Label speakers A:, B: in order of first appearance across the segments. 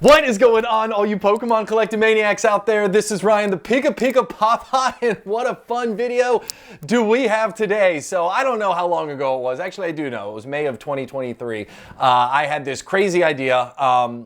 A: What is going on, all you Pokemon collecting maniacs out there? This is Ryan, the PikaPikaPapa, and what a fun video do we have today. So I don't know how long ago it was. Actually, I do know. It was May of 2023. I had this crazy idea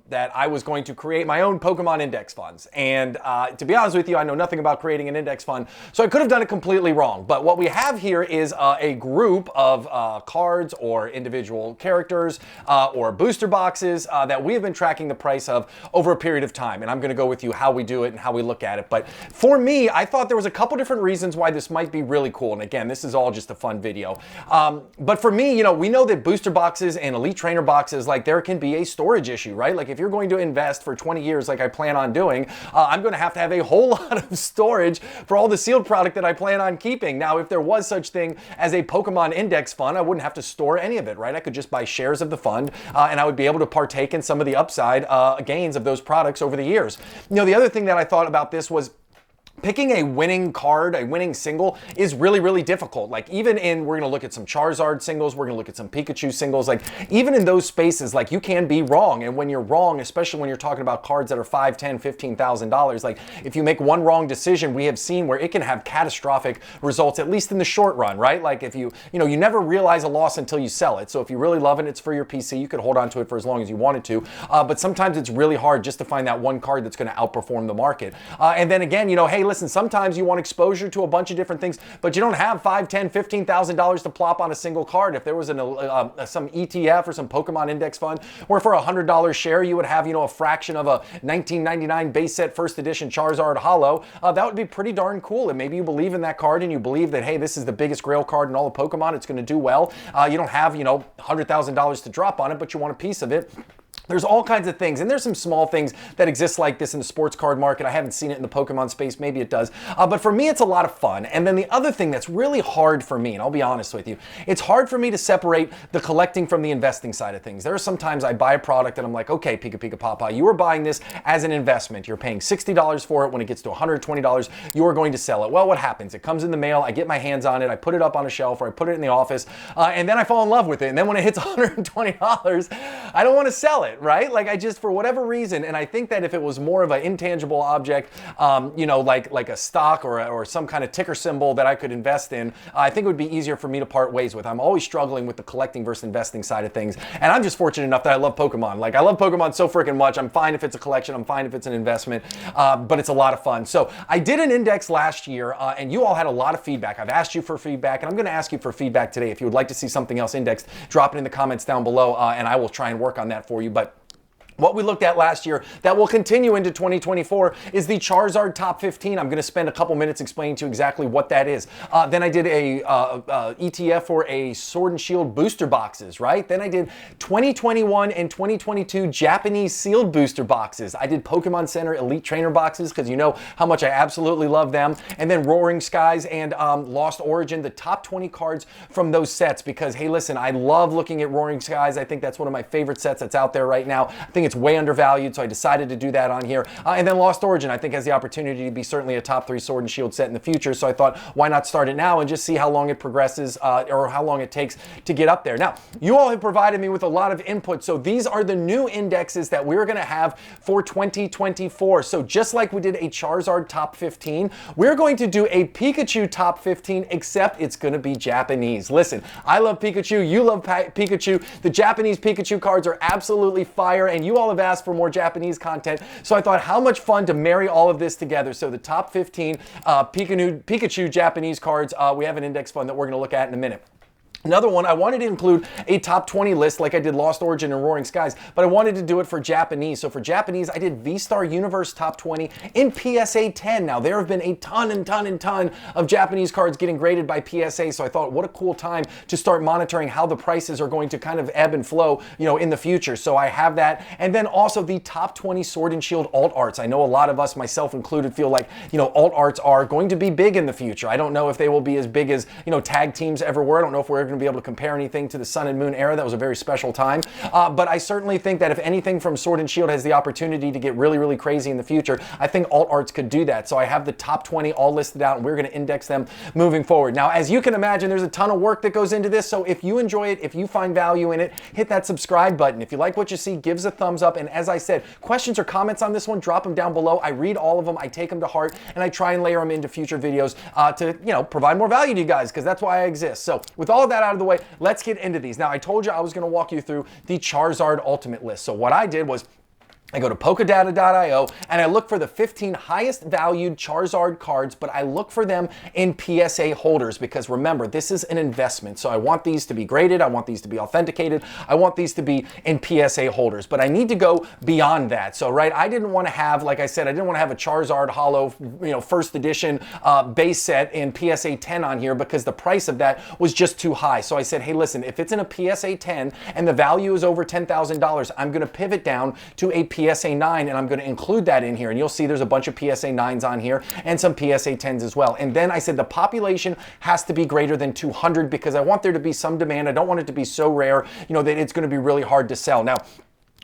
A: that I was going to create my own Pokemon index funds. And to be honest with you, I know nothing about creating an index fund, so I could have done it completely wrong. But what we have here is a group of cards or individual characters or booster boxes that we have been tracking the price of over a period of time, and I'm going to go with you how we do it and how we look at it. But for me, I thought there was a couple different reasons why this might be really cool, and again, this is all just a fun video. But for me, you know, we know that booster boxes and elite trainer boxes, like, there can be a storage issue, right? Like, if you're going to invest for 20 years like I plan on doing, I'm going to have a whole lot of storage for all the sealed product that I plan on keeping. Now, if there was such thing as a Pokemon index fund, I wouldn't have to store any of it, right? I could just buy shares of the fund, and I would be able to partake in some of the upside gains of those products over the years. You know, the other thing that I thought about this was picking a winning card, a winning single, is really, really difficult. Like, even in, we're going to look at some Charizard singles, we're going to look at some Pikachu singles, like, even in those spaces, like, you can be wrong. And when you're wrong, especially when you're talking about cards that are $5, $10, $15,000, like, if you make one wrong decision, we have seen where it can have catastrophic results, at least in the short run, right? Like, if you never realize a loss until you sell it. So if you really love it, it's for your PC, you could hold on to it for as long as you wanted to. But sometimes it's really hard just to find that one card that's going to outperform the market. And then again, you know, hey, listen, sometimes you want exposure to a bunch of different things, but you don't have $5, $10, $15,000 to plop on a single card. If there was some ETF or some Pokemon index fund where for $100 share you would have, you know, a fraction of a 1999 base set first edition Charizard Holo, that would be pretty darn cool. And maybe you believe in that card and you believe that, hey, this is the biggest grail card in all of Pokemon, it's going to do well. You don't have, you know, $100,000 to drop on it, but you want a piece of it. There's all kinds of things, and there's some small things that exist like this in the sports card market. I haven't seen it in the Pokemon space. Maybe it does. But for me, it's a lot of fun. And then the other thing that's really hard for me, and I'll be honest with you, it's hard for me to separate the collecting from the investing side of things. There are sometimes I buy a product and I'm like, okay, PikaPikaPapa, you are buying this as an investment. You're paying $60 for it. When it gets to $120, you are going to sell it. Well, what happens? It comes in the mail. I get my hands on it. I put it up on a shelf, or I put it in the office, and then I fall in love with it. And then when it hits $120, I don't want to sell it, right? Like, I just, for whatever reason, and I think that if it was more of an intangible object, you know, like a stock or some kind of ticker symbol that I could invest in, I think it would be easier for me to part ways with. I'm always struggling with the collecting versus investing side of things, and I'm just fortunate enough that I love Pokemon. Like, I love Pokemon so freaking much. I'm fine if it's a collection, I'm fine if it's an investment, but it's a lot of fun. So I did an index last year, and you all had a lot of feedback. I've asked you for feedback, and I'm going to ask you for feedback today. If you would like to see something else indexed, drop it in the comments down below, and I will try and work on that for you. But what we looked at last year that will continue into 2024 is the Charizard Top 15. I'm going to spend a couple minutes explaining to you exactly what that is. Then I did a ETF for a Sword and Shield booster boxes, right? Then I did 2021 and 2022 Japanese sealed booster boxes. I did Pokemon Center Elite Trainer boxes because you know how much I absolutely love them. And then Roaring Skies and Lost Origin, the top 20 cards from those sets, because, hey, listen, I love looking at Roaring Skies. I think that's one of my favorite sets that's out there right now. I think it's way undervalued, so I decided to do that on here. And then Lost Origin, I think, has the opportunity to be certainly a top 3 Sword and Shield set in the future, so I thought, why not start it now and just see how long it progresses, or how long it takes to get up there. Now, you all have provided me with a lot of input, so these are the new indexes that we're going to have for 2024. So just like we did a Charizard Top 15, we're going to do a Pikachu Top 15, except it's going to be Japanese. Listen, I love Pikachu, you love Pikachu. The Japanese Pikachu cards are absolutely fire, and you all have asked for more Japanese content, so I thought, how much fun to marry all of this together. So the top 15 Pikachu Japanese cards, we have an index fund that we're going to look at in a minute. Another one, I wanted to include a top 20 list like I did Lost Origin and Roaring Skies, but I wanted to do it for Japanese. So for Japanese, I did V-Star Universe top 20 in PSA 10. Now, there have been a ton of Japanese cards getting graded by PSA, so I thought, what a cool time to start monitoring how the prices are going to kind of ebb and flow, you know, in the future. So I have that. And then also the top 20 Sword and Shield alt arts. I know a lot of us, myself included, feel like, you know, alt arts are going to be big in the future. I don't know if they will be as big as, you know, tag teams ever were. I don't know if we're going to be able to compare anything to the Sun and Moon era. That was a very special time. But I certainly think that if anything from Sword and Shield has the opportunity to get really, really crazy in the future, I think alt arts could do that. So I have the top 20 all listed out, and we're going to index them moving forward. Now, as you can imagine, there's a ton of work that goes into this. So if you enjoy it, if you find value in it, hit that subscribe button. If you like what you see, give us a thumbs up. And as I said, questions or comments on this one, drop them down below. I read all of them. I take them to heart, and I try and layer them into future videos to, you know, provide more value to you guys, because that's why I exist. So with all of that out of the way, let's get into these. Now, I told you I was going to walk you through the Charizard Ultimate List. So what I did was I go to Polkadata.io and I look for the 15 highest valued Charizard cards, but I look for them in PSA holders because remember, this is an investment. So I want these to be graded. I want these to be authenticated. I want these to be in PSA holders, but I need to go beyond that. So, right, I didn't want to have, like I said, I didn't want to have a Charizard Holo, you know, first edition base set in PSA 10 on here because the price of that was just too high. So I said, hey, listen, if it's in a PSA 10 and the value is over $10,000, I'm going to pivot down to a PSA 9 and I'm going to include that in here, and you'll see there's a bunch of PSA 9s on here and some PSA 10s as well. And then I said the population has to be greater than 200 because I want there to be some demand. I don't want it to be so rare, you know, that it's going to be really hard to sell. Now,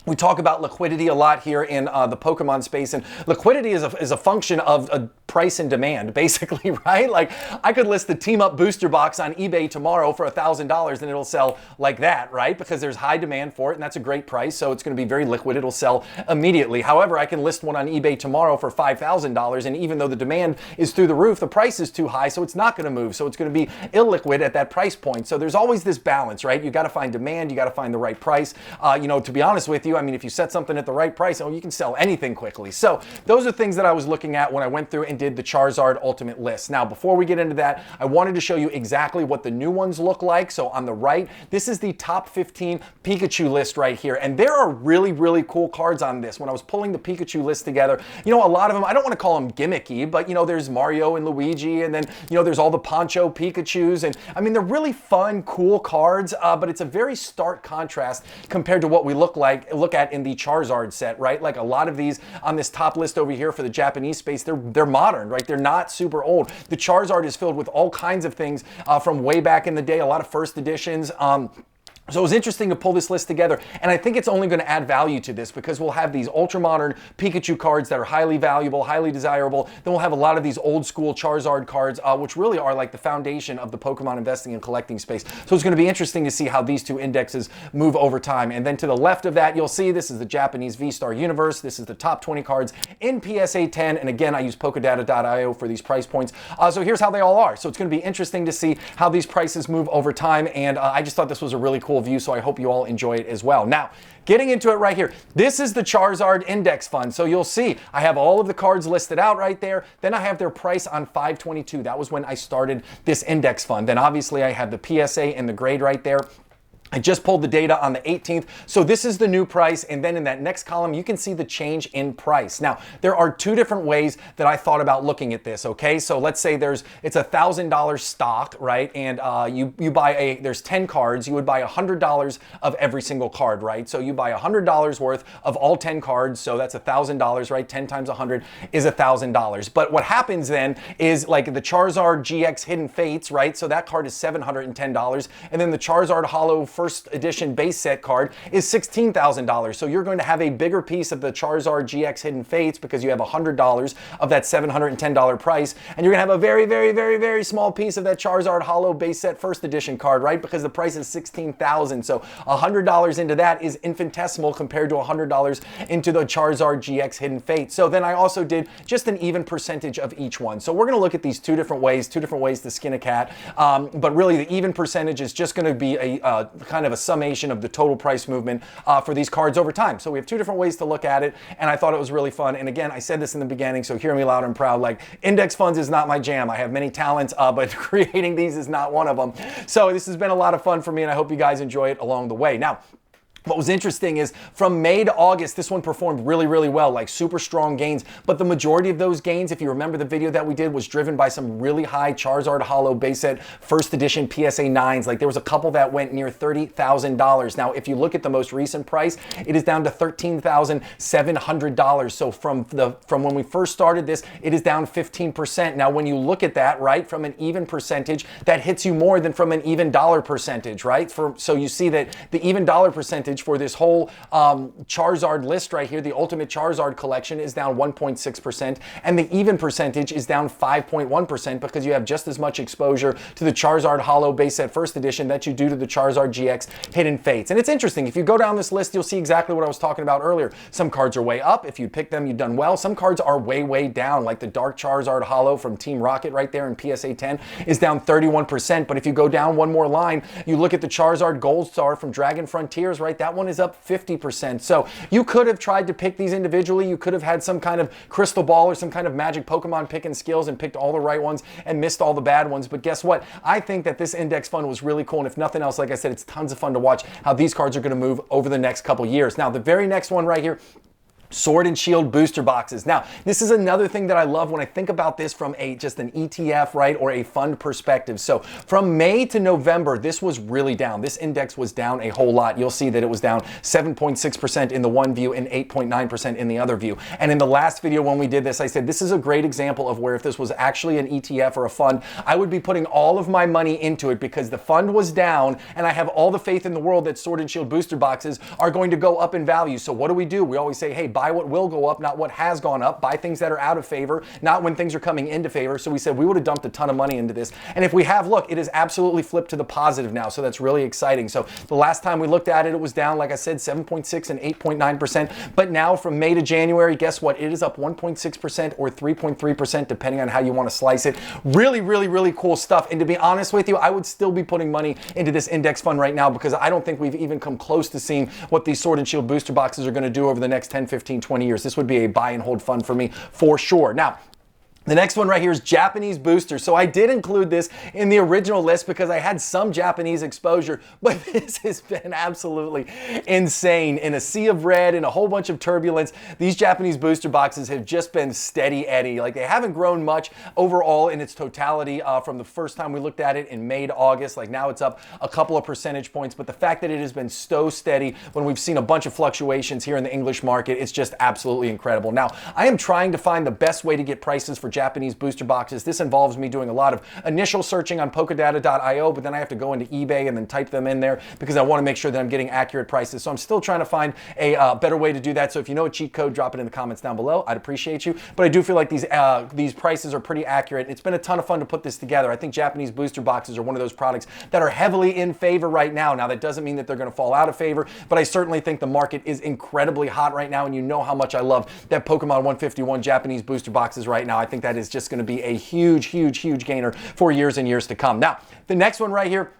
A: we talk about liquidity a lot here in the Pokemon space, and liquidity is a function of a price and demand, basically, right? Like, I could list the Team Up booster box on eBay tomorrow for $1,000 and it'll sell like that, right? Because there's high demand for it, and that's a great price, so it's going to be very liquid. It'll sell immediately. However, I can list one on eBay tomorrow for $5,000, and even though the demand is through the roof, the price is too high, so it's not going to move. So it's going to be illiquid at that price point. So there's always this balance, right? You got to find demand, you got to find the right price. You know, to be honest with you, I mean, if you set something at the right price, oh, you can sell anything quickly. So those are things that I was looking at when I went through and did the Charizard Ultimate List. Now, before we get into that, I wanted to show you exactly what the new ones look like. So on the right, this is the top 15 Pikachu list right here. And there are really, really cool cards on this. When I was pulling the Pikachu list together, you know, a lot of them, I don't want to call them gimmicky, but you know, there's Mario and Luigi, and then, you know, there's all the Poncho Pikachus. And I mean, they're really fun, cool cards, but it's a very stark contrast compared to what we look at in the Charizard set, right? Like a lot of these on this top list over here for the Japanese space, they're modern, right? They're not super old. The Charizard is filled with all kinds of things from way back in the day, a lot of first editions. So it was interesting to pull this list together, and I think it's only going to add value to this because we'll have these ultra-modern Pikachu cards that are highly valuable, highly desirable. Then we'll have a lot of these old-school Charizard cards, which really are like the foundation of the Pokemon investing and collecting space. So it's going to be interesting to see how these two indexes move over time. And then to the left of that, you'll see this is the Japanese V-Star universe. This is the top 20 cards in PSA 10, and again, I use Polkadata.io for these price points. So here's how they all are. So it's going to be interesting to see how these prices move over time, and I just thought this was a really cool view, so I hope you all enjoy it as well. Now, getting into it right here, this is the Charizard Index Fund. So you'll see I have all of the cards listed out right there. Then I have their price on 5/22. That was when I started this index fund. Then obviously I have the PSA and the grade right there. I just pulled the data on the 18th. So this is the new price. And then in that next column, you can see the change in price. Now, there are two different ways that I thought about looking at this, okay? So let's say it's $1,000 stock, right? And you buy there's 10 cards. You would buy $100 of every single card, right? So you buy $100 worth of all 10 cards. So that's $1,000, right? 10 times 100 is $1,000. But what happens then is like the Charizard GX Hidden Fates, right? So that card is $710. And then the Charizard Holo first edition base set card is $16,000. So you're going to have a bigger piece of the Charizard GX Hidden Fates because you have $100 of that $710 price, and you're gonna have a very, very, very, very small piece of that Charizard Holo base set first edition card, right? Because the price is $16,000. So $100 into that is infinitesimal compared to $100 into the Charizard GX Hidden Fates. So then I also did just an even percentage of each one. So we're gonna look at these two different ways to skin a cat. But really the even percentage is just gonna be a kind of a summation of the total price movement for these cards over time. So we have two different ways to look at it, and I thought it was really fun. And again, I said this in the beginning, so hear me loud and proud, like index funds is not my jam. I have many talents, but creating these is not one of them. So this has been a lot of fun for me, and I hope you guys enjoy it along the way. Now, What was interesting is from May to August, this one performed really, really well, like super strong gains. But the majority of those gains, if you remember the video that we did, was driven by some really high Charizard Holo base set first edition PSA 9s. Like there was a couple that went near $30,000. Now, if you look at the most recent price, it is down to $13,700. So from when we first started this, it is down 15%. Now, when you look at that, right, from an even percentage, that hits you more than from an even dollar percentage, right? So you see that the even dollar percentage for this whole Charizard list right here, the Ultimate Charizard collection, is down 1.6%, and the even percentage is down 5.1% because you have just as much exposure to the Charizard Holo base set first edition that you do to the Charizard GX Hidden Fates. And it's interesting, if you go down this list, you'll see exactly what I was talking about earlier. Some cards are way up. If you pick them, you've done well. Some cards are way, way down, like the Dark Charizard Holo from Team Rocket right there in PSA 10 is down 31%. But if you go down one more line, you look at the Charizard Gold Star from Dragon Frontiers, right? That one is up 50%. So you could have tried to pick these individually. You could have had some kind of crystal ball or some kind of magic Pokemon picking skills and picked all the right ones and missed all the bad ones. But guess what? I think that this index fund was really cool. And if nothing else, like I said, it's tons of fun to watch how these cards are going to move over the next couple years. Now, the very next one right here, Sword and Shield booster boxes. Now, this is another thing that I love when I think about this from just an ETF, right, or a fund perspective. So from May to November, this was really down. This index was down a whole lot. You'll see that it was down 7.6% in the one view and 8.9% in the other view. And in the last video when we did this, I said this is a great example of where if this was actually an ETF or a fund, I would be putting all of my money into it because the fund was down and I have all the faith in the world that Sword and Shield booster boxes are going to go up in value. So what do? We always say, hey, buy what will go up, not what has gone up. Buy things that are out of favor, not when things are coming into favor. So we said we would have dumped a ton of money into this. And if we have, look, it is absolutely flipped to the positive now. So that's really exciting. So the last time we looked at it, it was down, like I said, 7.6 and 8.9%. But now from May to January, guess what? It is up 1.6% or 3.3%, depending on how you want to slice it. Really, really, really cool stuff. And to be honest with you, I would still be putting money into this index fund right now because I don't think we've even come close to seeing what these Sword and Shield booster boxes are going to do over the next 10, 15, 20 years. This would be a buy and hold fund for me for sure. Now, the next one right here is Japanese boosters. So I did include this in the original list because I had some Japanese exposure, but this has been absolutely insane. In a sea of red and a whole bunch of turbulence, these Japanese booster boxes have just been steady Eddie. Like they haven't grown much overall in its totality from the first time we looked at it in May to August. Like now it's up a couple of percentage points, but the fact that it has been so steady when we've seen a bunch of fluctuations here in the English market, it's just absolutely incredible. Now, I am trying to find the best way to get prices for Japanese booster boxes. This involves me doing a lot of initial searching on Polkadata.io, but then I have to go into eBay and then type them in there because I want to make sure that I'm getting accurate prices. So I'm still trying to find a better way to do that. So if you know a cheat code, drop it in the comments down below. I'd appreciate you. But I do feel like these prices are pretty accurate. It's been a ton of fun to put this together. I think Japanese booster boxes are one of those products that are heavily in favor right now. Now, that doesn't mean that they're going to fall out of favor, but I certainly think the market is incredibly hot right now, and you know how much I love that Pokemon 151 Japanese booster boxes right now. I think that is just going to be a huge, huge, huge gainer for years and years to come. Now, the next one right here,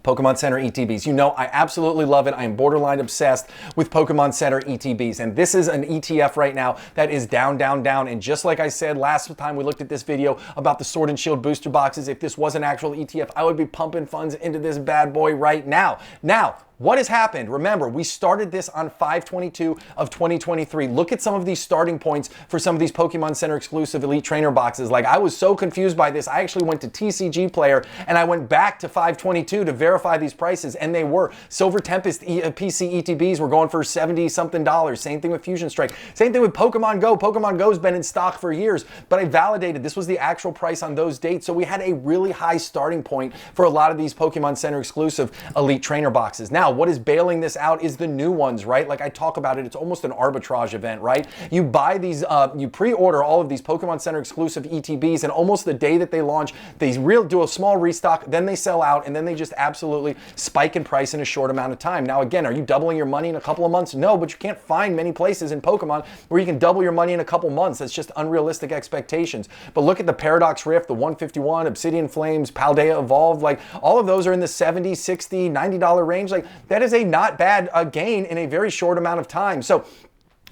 A: Pokemon Center ETBs. You know, I absolutely love it. I am borderline obsessed with Pokemon Center ETBs. And this is an ETF right now that is down, down, down. And just like I said last time we looked at this video about the Sword and Shield booster boxes, if this was an actual ETF, I would be pumping funds into this bad boy right now. Now, what has happened? Remember, we started this on 5/22 of 2023. Look at some of these starting points for some of these Pokemon Center exclusive Elite Trainer boxes. Like, I was so confused by this. I actually went to TCG Player and I went back to 5/22 to verify these prices, and they were. Silver Tempest PC ETBs were going for $70-something. Same thing with Fusion Strike. Same thing with Pokemon Go. Pokemon Go's been in stock for years, but I validated this was the actual price on those dates. So we had a really high starting point for a lot of these Pokemon Center exclusive Elite Trainer boxes. Now, what is bailing this out is the new ones, right? Like I talk about it, it's almost an arbitrage event, right? You buy these, you pre-order all of these Pokemon Center exclusive ETBs, and almost the day that they launch, they do a small restock, then they sell out, and then they just absolutely spike in price in a short amount of time. Now, again, are you doubling your money in a couple of months? No, but you can't find many places in Pokemon where you can double your money in a couple months. That's just unrealistic expectations. But look at the Paradox Rift, the 151, Obsidian Flames, Paldea Evolved, like all of those are in the $70, $60, $90 range. Like that is a not bad gain in a very short amount of time. So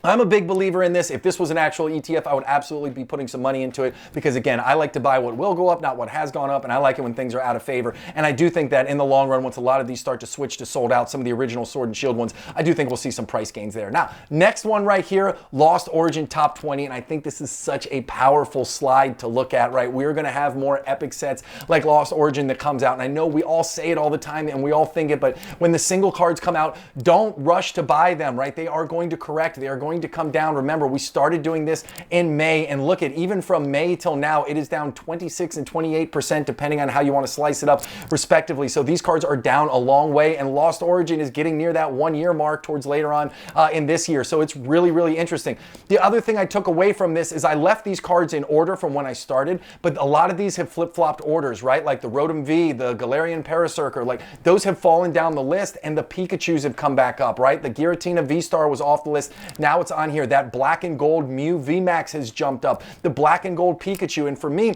A: I'm a big believer in this. If this was an actual ETF, I would absolutely be putting some money into it because, again, I like to buy what will go up, not what has gone up, and I like it when things are out of favor. And I do think that in the long run, once a lot of these start to switch to sold out, some of the original Sword and Shield ones, I do think we'll see some price gains there. Now, next one right here, Lost Origin Top 20, and I think this is such a powerful slide to look at, right? We're going to have more epic sets like Lost Origin that comes out, and I know we all say it all the time and we all think it, but when the single cards come out, don't rush to buy them, right? They are going to correct. They are going to come down. Remember, we started doing this in May, and look at, even from May till now, it is down 26 and 28% depending on how you want to slice it up respectively. So these cards are down a long way, and Lost Origin is getting near that 1 year mark towards later on in this year. So it's really, really interesting. The other thing I took away from this is I left these cards in order from when I started, but a lot of these have flip-flopped orders, right? Like the Rotom V, the Galarian Parasurfer, like those have fallen down the list, and the Pikachus have come back up, right? The Giratina V-Star was off the list. Now it's on here. That black and gold Mew VMAX has jumped up. The black and gold Pikachu. And for me,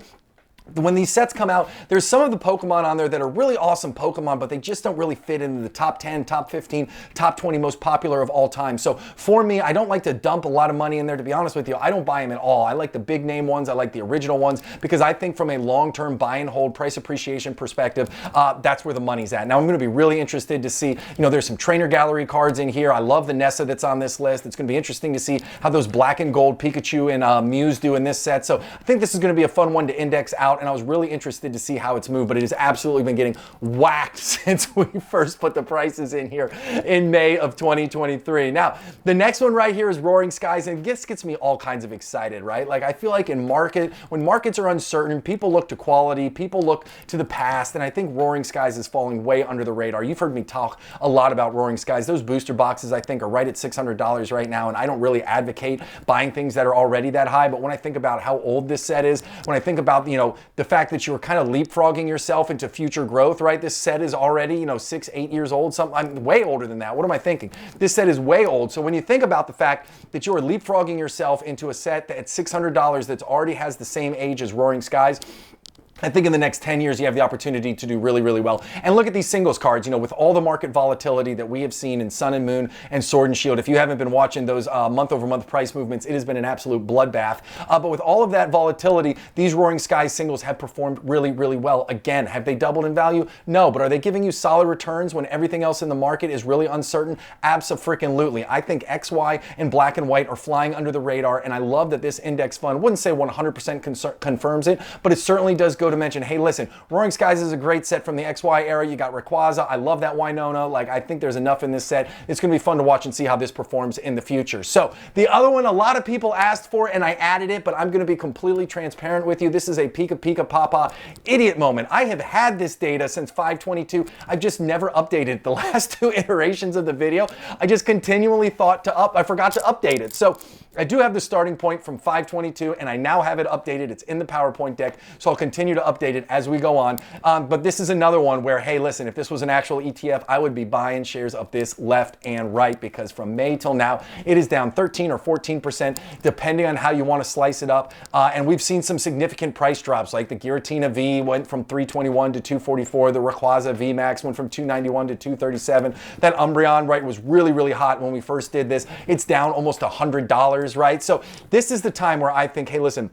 A: when these sets come out, there's some of the Pokemon on there that are really awesome Pokemon, but they just don't really fit into the top 10, top 15, top 20 most popular of all time. So for me, I don't like to dump a lot of money in there, to be honest with you. I don't buy them at all. I like the big name ones. I like the original ones because I think from a long-term buy and hold price appreciation perspective, that's where the money's at. Now I'm going to be really interested to see, there's some trainer gallery cards in here. I love the Nessa that's on this list. It's going to be interesting to see how those black and gold Pikachu and Mews do in this set. So I think this is going to be a fun one to index out, and I was really interested to see how it's moved, but it has absolutely been getting whacked since we first put the prices in here in May of 2023. Now, the next one right here is Roaring Skies, and this gets me all kinds of excited, right? Like, I feel like when markets are uncertain, people look to quality, people look to the past, and I think Roaring Skies is falling way under the radar. You've heard me talk a lot about Roaring Skies. Those booster boxes, I think, are right at $600 right now, and I don't really advocate buying things that are already that high, but when I think about how old this set is, when I think about, the fact that you were kind of leapfrogging yourself into future growth, right? This set is already, 6, 8 years old. I'm way older than that. What am I thinking? This set is way old. So when you think about the fact that you are leapfrogging yourself into a set that at $600 that already has the same age as Roaring Skies, I think in the next 10 years, you have the opportunity to do really, really well. And look at these singles cards, with all the market volatility that we have seen in Sun and Moon and Sword and Shield. If you haven't been watching those month-over-month price movements, it has been an absolute bloodbath. But with all of that volatility, these Roaring Skies singles have performed really, really well. Again, have they doubled in value? No, but are they giving you solid returns when everything else in the market is really uncertain? Abso-freaking-lutely. I think XY and black and white are flying under the radar, and I love that this index fund, wouldn't say 100% confirms it, but it certainly does go to mention, hey, listen, Roaring Skies is a great set from the XY era. You got Rayquaza. I love that Winona. Like, I think there's enough in this set. It's going to be fun to watch and see how this performs in the future. So the other one, a lot of people asked for, and I added it, but I'm going to be completely transparent with you. This is a PikiPikaPapa idiot moment. I have had this data since 5/22. I've just never updated the last 2 iterations of the video. I just continually I forgot to update it. So I do have the starting point from 5/22, and I now have it updated. It's in the PowerPoint deck, so I'll continue to update it as we go on. But this is another one where, hey, listen, if this was an actual ETF, I would be buying shares of this left and right, because from May till now, it is down 13 or 14%, depending on how you want to slice it up. And we've seen some significant price drops, like the Giratina V went from 321 to 244. The Rayquaza VMAX went from 291 to 237. That Umbreon, right, was really, really hot when we first did this. It's down almost $100, right? So this is the time where I think, hey, listen,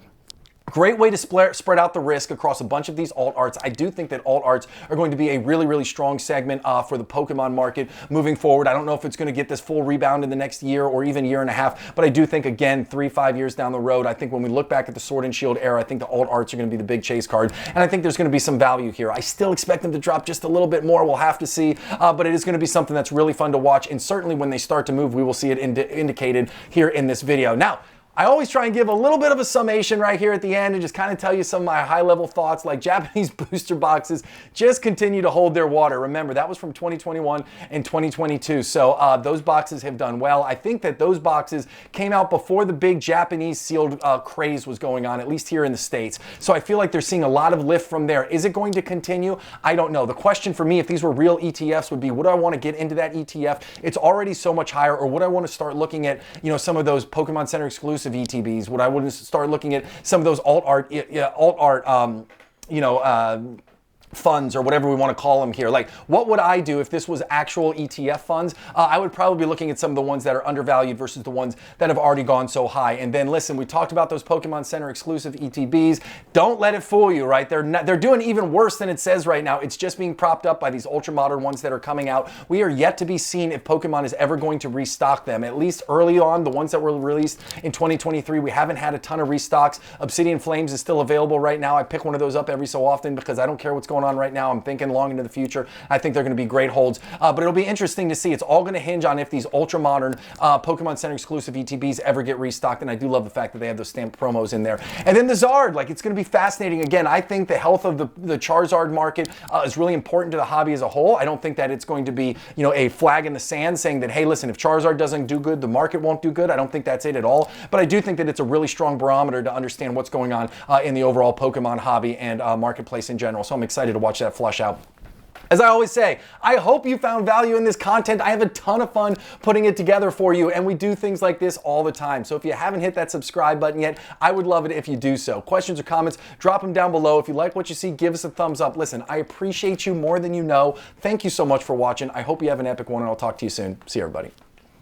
A: great way to spread out the risk across a bunch of these alt arts. I do think that alt arts are going to be a really, really strong segment for the Pokemon market moving forward. I don't know if it's going to get this full rebound in the next year or even year and a half, but I do think, again, 3-5 years down the road, I think when we look back at the Sword and Shield era, I think the alt arts are going to be the big chase card, and I think there's going to be some value here. I still expect them to drop just a little bit more. We'll have to see, but it is going to be something that's really fun to watch, and certainly when they start to move, we will see it indicated here in this video. Now, I always try and give a little bit of a summation right here at the end and just kind of tell you some of my high-level thoughts, like Japanese booster boxes just continue to hold their water. Remember, that was from 2021 and 2022, so those boxes have done well. I think that those boxes came out before the big Japanese sealed craze was going on, at least here in the States. So I feel like they're seeing a lot of lift from there. Is it going to continue? I don't know. The question for me, if these were real ETFs, would be, would I want to get into that ETF? It's already so much higher, or would I want to start looking at, some of those Pokemon Center exclusive ETBs? Would I start looking at some of those alt art funds or whatever we want to call them here. Like, what would I do if this was actual ETF funds? I would probably be looking at some of the ones that are undervalued versus the ones that have already gone so high. And then listen, we talked about those Pokemon Center exclusive ETBs. Don't let it fool you, right? They're doing even worse than it says right now. It's just being propped up by these ultra modern ones that are coming out. We are yet to be seen if Pokemon is ever going to restock them. At least early on, the ones that were released in 2023, we haven't had a ton of restocks. Obsidian Flames is still available right now. I pick one of those up every so often because I don't care what's going on right now. I'm thinking long into the future. I think they're going to be great holds, but it'll be interesting to see. It's all going to hinge on if these ultra modern Pokemon Center exclusive ETBs ever get restocked, and I do love the fact that they have those stamped promos in there. And then the Zard, like, it's going to be fascinating. Again, I think the health of the Charizard market is really important to the hobby as a whole. I don't think that it's going to be, you know, a flag in the sand saying that, hey, listen, if Charizard doesn't do good, the market won't do good. I don't think that's it at all, but I do think that it's a really strong barometer to understand what's going on in the overall Pokemon hobby and marketplace in general. So I'm excited to watch that flush out. As I always say, I hope you found value in this content. I have a ton of fun putting it together for you, and we do things like this all the time. So if you haven't hit that subscribe button yet, I would love it if you do so. Questions or comments, drop them down below. If you like what you see, give us a thumbs up. Listen, I appreciate you more than you know. Thank you so much for watching. I hope you have an epic one, and I'll talk to you soon. See you, everybody.